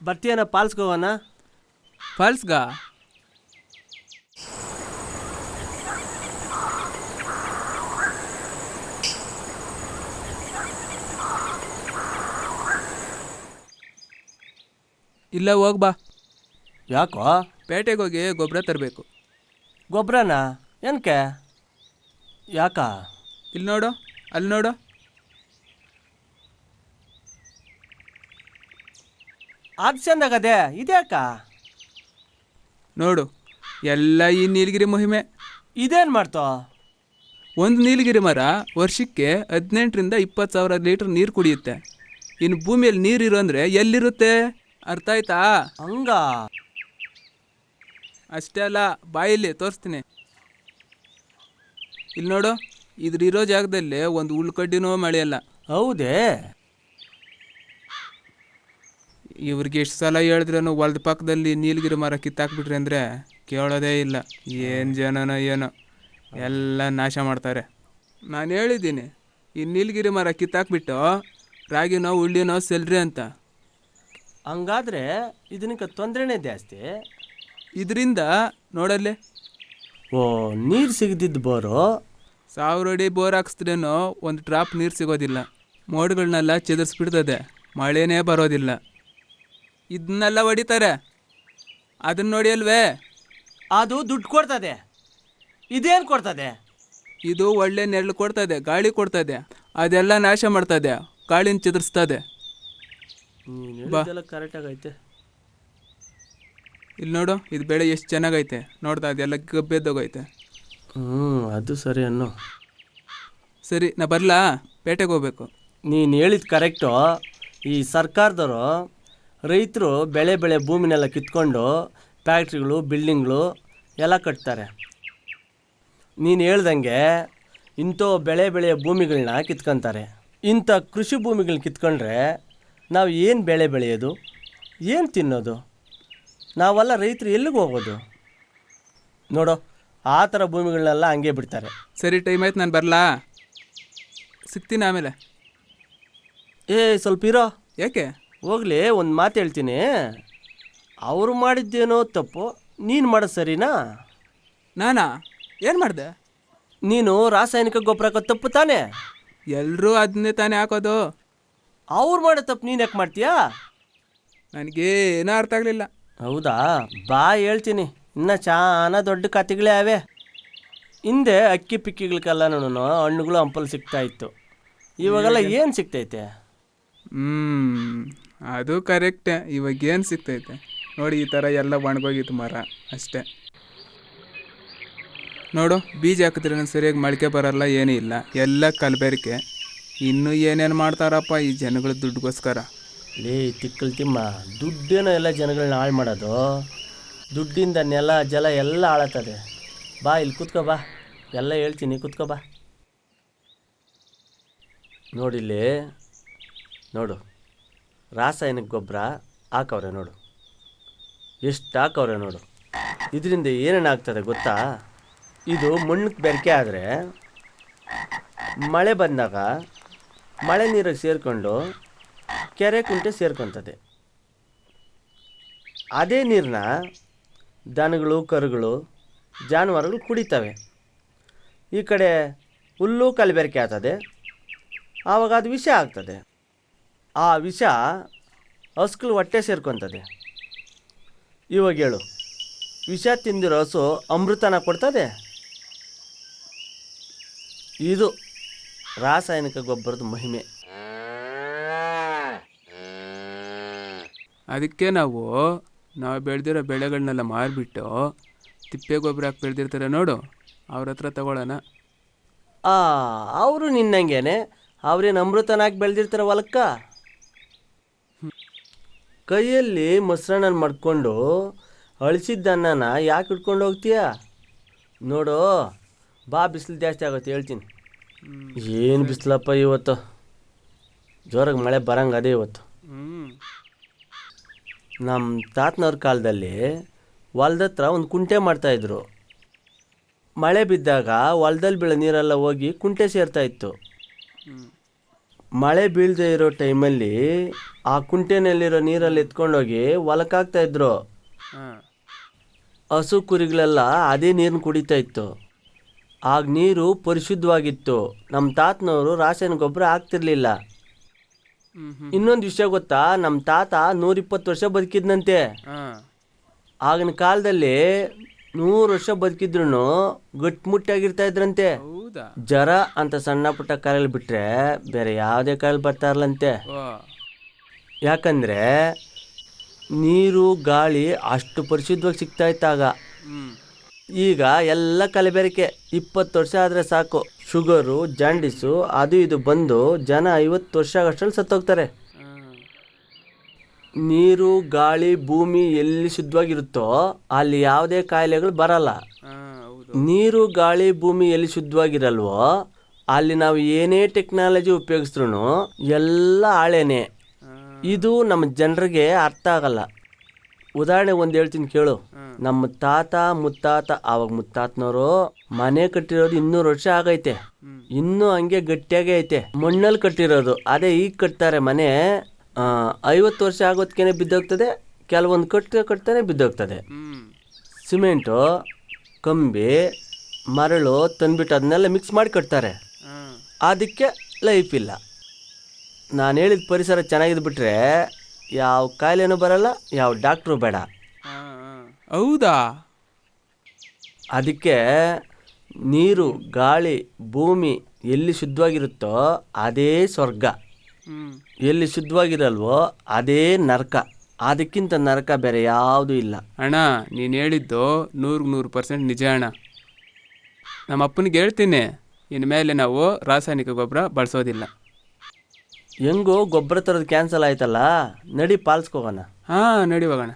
ಬರ್ತೀಯನ ಪಾಲ್ಸ್ಗೆ ಹೋಗೋಣ? ಫಾಲ್ಸ್ಗಾ? ಇಲ್ಲ ಹೋಗ್ಬಾ. ಯಾಕೋ? ಪೇಟೆಗೆ ಹೋಗಿ ಗೊಬ್ಬರ ತರಬೇಕು. ಗೊಬ್ಬರನ ಏನಕ್ಕೆ? ಯಾಕ? ಇಲ್ಲಿ ನೋಡು, ಅಲ್ಲಿ ನೋಡು. ಅದು ಚೆಂದಾಗದೆ, ಇದ್ಯಾಕ? ನೋಡು, ಎಲ್ಲ ಈ ನೀಲಗಿರಿ ಮಹಿಮೆ. ಇದೇನು ಮಾಡ್ತೋ? ಒಂದು ನೀಲಗಿರಿ ಮರ ವರ್ಷಕ್ಕೆ 18ರಿಂದ 20,000 ಲೀಟ್ರ್ ನೀರು ಕುಡಿಯುತ್ತೆ. ಇನ್ನು ಭೂಮಿಯಲ್ಲಿ ನೀರಿರು ಅಂದರೆ ಎಲ್ಲಿರುತ್ತೆ? ಅರ್ಥ ಆಯ್ತಾ? ಹಂಗ? ಅಷ್ಟೇ ಅಲ್ಲ, ಬಾಯಲ್ಲಿ ತೋರಿಸ್ತೀನಿ. ಇಲ್ಲಿ ನೋಡು, ಇದ್ರಿರೋ ಜಾಗದಲ್ಲಿ ಒಂದು ಉಳ್ಕಡ್ಡಿನೂ ಮಳೆಯಲ್ಲ. ಹೌದೇ? ಇವ್ರಿಗೆ ಎಷ್ಟು ಸಲ ಹೇಳಿದ್ರೂ ಹೊಲ್ದ ಪಕ್ಕದಲ್ಲಿ ನೀಲಗಿರಿ ಮರ ಕಿತ್ತಾಕ್ಬಿಟ್ರಿ ಅಂದರೆ ಕೇಳೋದೇ ಇಲ್ಲ. ಏನು ಜನನೋ ಏನೋ, ಎಲ್ಲ ನಾಶ ಮಾಡ್ತಾರೆ. ನಾನು ಹೇಳಿದ್ದೀನಿ, ಈ ನೀಲಗಿರಿ ಮರ ಕಿತ್ತಾಕ್ಬಿಟ್ಟು ರಾಗಿನೋ ಉಳ್ಳಿನೋ ಸೆಲ್ರಿ ಅಂತ. ಹಂಗಾದ್ರೆ ಇದಕ್ಕೆ ತೊಂದರೆನೇ ಜಾಸ್ತಿ. ಇದರಿಂದ ನೋಡಲ್ಲೇ, ಓ, ನೀರು ಸಿಗದಿದ್ದು ಬೋರು 1000 ಅಡಿ ಬೋರ್ ಹಾಕ್ಸಿದ್ರೇನೋ ಒಂದು ಡ್ರಾಪ್ ನೀರು ಸಿಗೋದಿಲ್ಲ. ಮೋಡ್ಗಳನ್ನೆಲ್ಲ ಚೆದರ್ಸ್ಬಿಡ್ತದೆ, ಮಳೆನೇ ಬರೋದಿಲ್ಲ. ಇದನ್ನೆಲ್ಲ ಹೊಡಿತಾರೆ, ಅದನ್ನ ನೋಡಿ ಅಲ್ವೇ? ಅದು ದುಡ್ಡು ಕೊಡ್ತದೆ. ಇದೇನು ಕೊಡ್ತದೆ? ಇದು ಒಳ್ಳೆ ನೆರಳು ಕೊಡ್ತದೆ, ಗಾಳಿ ಕೊಡ್ತದೆ, ಅದೆಲ್ಲ ನಾಶ ಮಾಡ್ತದೆ, ಗಾಳಿನ ಚೆದರ್ಸ್ತದೆ. ಬಾ, ಕರೆಕ್ಟಾಗೈತೆ. ಇಲ್ಲಿ ನೋಡು, ಇದು ಬೆಳೆ ಎಷ್ಟು ಚೆನ್ನಾಗೈತೆ ನೋಡ್ತಾ, ಅದೆಲ್ಲ ಗಬ್ಬೆದ್ದೋಗೈತೆ. ಅದು ಸರಿ ಅನ್ನು. ಸರಿ, ನಾ ಬರಲಾ? ಪೇಟೆಗೆ ಹೋಗ್ಬೇಕು. ನೀನು ಹೇಳಿದ ಕರೆಕ್ಟು. ಈ ಸರ್ಕಾರದವರು ರೈತರು ಬೆಳೆ ಭೂಮಿನೆಲ್ಲ ಕಿತ್ಕೊಂಡು ಫ್ಯಾಕ್ಟ್ರಿಗಳು, ಬಿಲ್ಡಿಂಗ್ಗಳು ಎಲ್ಲ ಕಟ್ತಾರೆ. ನೀನು ಹೇಳ್ದಂಗೆ ಇಂಥ ಬೆಳೆಯ ಭೂಮಿಗಳನ್ನ ಕಿತ್ಕೊತಾರೆ. ಇಂಥ ಕೃಷಿ ಭೂಮಿಗಳನ್ನ ಕಿತ್ಕೊಂಡ್ರೆ ನಾವು ಏನು ಬೆಳೆ ಬೆಳೆಯೋದು, ಏನು ತಿನ್ನೋದು? ನಾವೆಲ್ಲ ರೈತರು ಎಲ್ಲಿಗೆ ಹೋಗೋದು? ನೋಡೋ, ಆ ಥರ ಭೂಮಿಗಳನ್ನೆಲ್ಲ ಹಂಗೆ ಬಿಡ್ತಾರೆ. ಸರಿ, ಟೈಮ್ ಆಯ್ತು, ನಾನು ಬರಲಾ? ಸಿಗ್ತೀನಿ ಆಮೇಲೆ. ಸ್ವಲ್ಪ ಇರೋ. ಯಾಕೆ? ಹೋಗ್ಲಿ, ಒಂದು ಮಾತು ಹೇಳ್ತೀನಿ. ಅವರು ಮಾಡಿದ್ದೇನೋ ತಪ್ಪು, ನೀನು ಮಾಡೋದು ಸರಿನಾ? ನಾನಾ ಏನು ಮಾಡಿದೆ? ನೀನು ರಾಸಾಯನಿಕ ಗೊಬ್ಬರ ಹಾಕೋದು ತಪ್ಪು ತಾನೇ? ಎಲ್ಲರೂ ಅದನ್ನೇ ತಾನೇ ಹಾಕೋದು. ಅವ್ರು ಮಾಡೋ ತಪ್ಪು ನೀನು ಯಾಕೆ ಮಾಡ್ತೀಯಾ? ನನಗೇನೂ ಅರ್ಥ ಆಗಲಿಲ್ಲ. ಹೌದಾ? ಬಾ ಹೇಳ್ತೀನಿ. ಇನ್ನು ಚಾನ ದೊಡ್ಡ ಕತೆಗಳೇ ಅವೆ. ಹಿಂದೆ ಅಕ್ಕಿ ಪಿಕ್ಕಿಗಳಕ್ಕೆಲ್ಲನೂ ಹಣ್ಣುಗಳು ಹಂಪಲು ಸಿಗ್ತಾಯಿತ್ತು. ಇವಾಗೆಲ್ಲ ಏನು ಸಿಗ್ತೈತೆ? ಅದು ಕರೆಕ್ಟೇ. ಇವಾಗ ಏನು ಸಿಗ್ತೈತೆ ನೋಡಿ, ಈ ಥರ ಎಲ್ಲ ಒಣಗೋಗಿತ್ತು ಮರ ಅಷ್ಟೇ. ನೋಡು, ಬೀಜ ಹಾಕಿದ್ರೆ ಸರಿಯಾಗಿ ಮೊಳಕೆ ಬರಲ್ಲ, ಏನೂ ಇಲ್ಲ, ಎಲ್ಲ ಕಲಬೆರಕೆ. ಇನ್ನೂ ಏನೇನು ಮಾಡ್ತಾರಪ್ಪ ಈ ಜನಗಳ ದುಡ್ಡುಗೋಸ್ಕರ. ತಿಕ್ಕಲ್ ತಿಮ್ಮ, ದುಡ್ಡೇನೋ ಎಲ್ಲ ಜನಗಳನ್ನ ಹಾಳು ಮಾಡೋದು. ದುಡ್ಡಿಂದ ನೆಲ ಜಲ ಎಲ್ಲ ಹಾಳಾಗ್ತದೆ. ಬಾ, ಇಲ್ಲಿ ಕೂತ್ಕೋ ಬಾ, ಎಲ್ಲ ಹೇಳ್ತೀನಿ, ಕೂತ್ಕೋ ಬಾ. ನೋಡಿಲ್ಲಿ ನೋಡು, ರಾಸಾಯನಿಕ ಗೊಬ್ಬರ ಹಾಕವ್ರೆ ನೋಡು, ಎಷ್ಟು ಹಾಕವ್ರೆ ನೋಡು. ಇದರಿಂದ ಏನೇನು ಆಗ್ತದೆ ಗೊತ್ತಾ? ಇದು ಮಣ್ಣಕ್ಕೆ ಬೆರಕೆ ಆದರೆ ಮಳೆ ಬಂದಾಗ ಮಳೆ ನೀರಿಗೆ ಸೇರಿಕೊಂಡು ಕೆರೆ ಕುಂಟೆ ಸೇರ್ಕೊತದೆ. ಅದೇ ನೀರನ್ನ ದನಗಳು, ಕರುಗಳು, ಜಾನುವಾರುಗಳು ಕುಡಿತವೆ. ಈ ಕಡೆ ಹುಲ್ಲು ಕಲಬೆರಕೆ ಆಗ್ತದೆ, ಆವಾಗ ಅದು ವಿಷ ಆಗ್ತದೆ. ಆ ವಿಷ ಹಸುಗಳು ಹೊಟ್ಟೆ ಸೇರ್ಕೊತದೆ. ಇವಾಗ ಹೇಳು, ವಿಷ ತಿಂದಿರೋ ಹಸು ಅಮೃತನ ಕೊಡ್ತದೆ? ಇದು ರಾಸಾಯನಿಕ ಗೊಬ್ಬರದ ಮಹಿಮೆ. ಅದಕ್ಕೆ ನಾವು ಬೆಳೆದಿರೋ ಬೆಳೆಗಳನ್ನೆಲ್ಲ ಮಾರಿಬಿಟ್ಟು ತಿಪ್ಪೆ ಗೊಬ್ಬರ ಹಾಕಿ ಬೆಳೆದಿರ್ತಾರೆ ನೋಡು, ಅವ್ರ ಹತ್ರ ತಗೊಳ್ಳೋಣ. ಅವರು ನಿನ್ನಂಗೇನೆ, ಅವ್ರೇನು ಅಮೃತನಾಗಿ ಬೆಳೆದಿರ್ತಾರೆ ಹೊಲಕ್ಕ? ಕೈಯಲ್ಲಿ ಮೊಸರನ್ನ ಮಾಡ್ಕೊಂಡು ಅಳಿಸಿದ್ದನ್ನ ಯಾಕೆ ಇಟ್ಕೊಂಡು ಹೋಗ್ತೀಯ? ನೋಡು ಬಾ, ಬಿಸಿಲು ಜಾಸ್ತಿ ಆಗುತ್ತೆ ಹೇಳ್ತೀನಿ. ಏನು ಬಿಸಿಲಪ್ಪ ಇವತ್ತು, ಜೋರಾಗಿ ಮಳೆ ಬರಂಗೆ ಅದೇ ಇವತ್ತು. ನಮ್ಮ ತಾತನವ್ರ ಕಾಲದಲ್ಲಿ ಹೊಲ್ದ ಹತ್ರ ಒಂದು ಕುಂಟೆ ಮಾಡ್ತಾಯಿದ್ರು. ಮಳೆ ಬಿದ್ದಾಗ ಹೊಲದಲ್ಲಿ ಬೀಳೋ ನೀರೆಲ್ಲ ಹೋಗಿ ಕುಂಟೆ ಸೇರ್ತಾಯಿತ್ತು. ಮಳೆ ಬೀಳದೆ ಇರೋ ಟೈಮಲ್ಲಿ ಆ ಕುಂಟೆನಲ್ಲಿರೋ ನೀರಲ್ಲಿ ಎತ್ಕೊಂಡೋಗಿ ಹೊಲಕ್ಕಾಗ್ತಾ ಇದ್ರು. ಹಾಂ ಹಸು ಕುರಿಗಳೆಲ್ಲ ಅದೇ ನೀರನ್ನ ಕುಡಿತಾ ಇತ್ತು. ಆಗ ನೀರು ಪರಿಶುದ್ಧವಾಗಿತ್ತು. ನಮ್ಮ ತಾತನವರು ರಾಸಾಯನಿಕ ಗೊಬ್ಬರ ಹಾಕ್ತಿರ್ಲಿಲ್ಲ. ಇನ್ನೊಂದು ವಿಷಯ ಗೊತ್ತಾ, ನಮ್ಮ ತಾತ 120 ವರ್ಷ ಬದುಕಿದ್ನಂತೆ. ಹಾಂ ಆಗಿನ ಕಾಲದಲ್ಲಿ 100 ವರ್ಷ ಬದುಕಿದ್ರು ಗಟ್ಟಿಮುಟ್ಟಾಗಿರ್ತಾ ಇದ್ರಂತೆ. ಹೌದಾ? ಜ್ವರ ಅಂತ ಸಣ್ಣ ಪುಟ್ಟ ಕಾಯಿಲೆ ಬಿಟ್ರೆ ಬೇರೆ ಯಾವುದೇ ಕಾಯಿಲೆ ಬರ್ತಾ ಇರಲಂತೆ. ಓ ಯಾಕಂದ್ರೆ ನೀರು ಗಾಳಿ ಅಷ್ಟು ಪರಿಶುದ್ಧವಾಗಿ ಸಿಗ್ತಾ ಇತ್ತಾಗ. ಹ್ಞೂ ಈಗ ಎಲ್ಲ ಕಲಬೆರಕೆ. 20 ವರ್ಷ ಆದರೆ ಸಾಕು, ಶುಗರು ಜಾಂಡಿಸು ಅದು ಇದು ಬಂದು ಜನ 50 ವರ್ಷ ಆಗಷ್ಟರಲ್ಲಿ ಸತ್ತೋಗ್ತಾರೆ. ನೀರು ಗಾಳಿ ಭೂಮಿ ಎಲ್ಲಿ ಶುದ್ಧವಾಗಿರುತ್ತೋ ಅಲ್ಲಿ ಯಾವುದೇ ಕಾಯಿಲೆಗಳು ಬರಲ್ಲ. ನೀರು ಗಾಳಿ ಭೂಮಿ ಎಲ್ಲಿ ಶುದ್ಧವಾಗಿರಲ್ವೋ ಅಲ್ಲಿ ನಾವು ಏನೇ ಟೆಕ್ನಾಲಜಿ ಉಪಯೋಗಿಸಿದ್ರು ಎಲ್ಲ ಹಾಳೇನೆ. ಇದು ನಮ್ಮ ಜನರಿಗೆ ಅರ್ಥ ಆಗಲ್ಲ. ಉದಾಹರಣೆ ಒಂದು ಹೇಳ್ತೀನಿ ಕೇಳು. ನಮ್ಮ ತಾತ ಮುತ್ತಾತ, ಆವಾಗ ಮುತ್ತಾತನವರು ಮನೆ ಕಟ್ಟಿರೋದು 200 ವರ್ಷ ಆಗೈತೆ, ಇನ್ನೂ ಹಂಗೆ ಗಟ್ಟಿಯಾಗೇ ಐತೆ. ಮಣ್ಣಲ್ಲಿ ಕಟ್ಟಿರೋದು. ಅದೇ ಈಗ ಕಟ್ತಾರೆ ಮನೆ 50 ವರ್ಷ ಆಗೋದಕ್ಕೇನೆ ಬಿದ್ದೋಗ್ತದೆ, ಕೆಲವೊಂದು ಕಟ್ತಾನೆ ಬಿದ್ದೋಗ್ತದೆ. ಸಿಮೆಂಟು ಕಂಬಿ ಮರಳು ತಂದ್ಬಿಟ್ಟು ಅದನ್ನೆಲ್ಲ ಮಿಕ್ಸ್ ಮಾಡಿ ಕಟ್ತಾರೆ. ಅದಕ್ಕೆ ಲೈಫ್ ಇಲ್ಲ. ನಾನು ಹೇಳಿದ ಪರಿಸರ ಚೆನ್ನಾಗಿದ್ಬಿಟ್ರೆ ಯಾವ ಕಾಯಿಲೆನೂ ಬರಲ್ಲ, ಯಾವ ಡಾಕ್ಟ್ರು ಬೇಡ. ಹೌದಾ? ಅದಕ್ಕೆ ನೀರು ಗಾಳಿ ಭೂಮಿ ಎಲ್ಲಿ ಶುದ್ಧವಾಗಿರುತ್ತೋ ಅದೇ ಸ್ವರ್ಗ, ಎಲ್ಲಿ ಶುದ್ಧವಾಗಿರಲ್ವೋ ಅದೇ ನರಕ. ಅದಕ್ಕಿಂತ ನರಕ ಬೇರೆ ಯಾವುದೂ ಇಲ್ಲ. ಅಣ್ಣ ನೀನು ಹೇಳಿದ್ದು 100% ನಿಜ ಅಣ್ಣ. ನಮ್ಮ ಅಪ್ಪನಿಗೆ ಹೇಳ್ತೀನಿ, ಇನ್ಮೇಲೆ ನಾವು ರಾಸಾಯನಿಕ ಗೊಬ್ಬರ ಬಳಸೋದಿಲ್ಲ. ಹೆಂಗೋ ಗೊಬ್ಬರ ತರೋದು ಕ್ಯಾನ್ಸಲ್ ಆಯ್ತಲ್ಲ, ನಡಿ ಪಾಲ್ಸ್ಕೋಗೋಣ. ಹಾಂ ನಡಿ ಹೋಗೋಣ.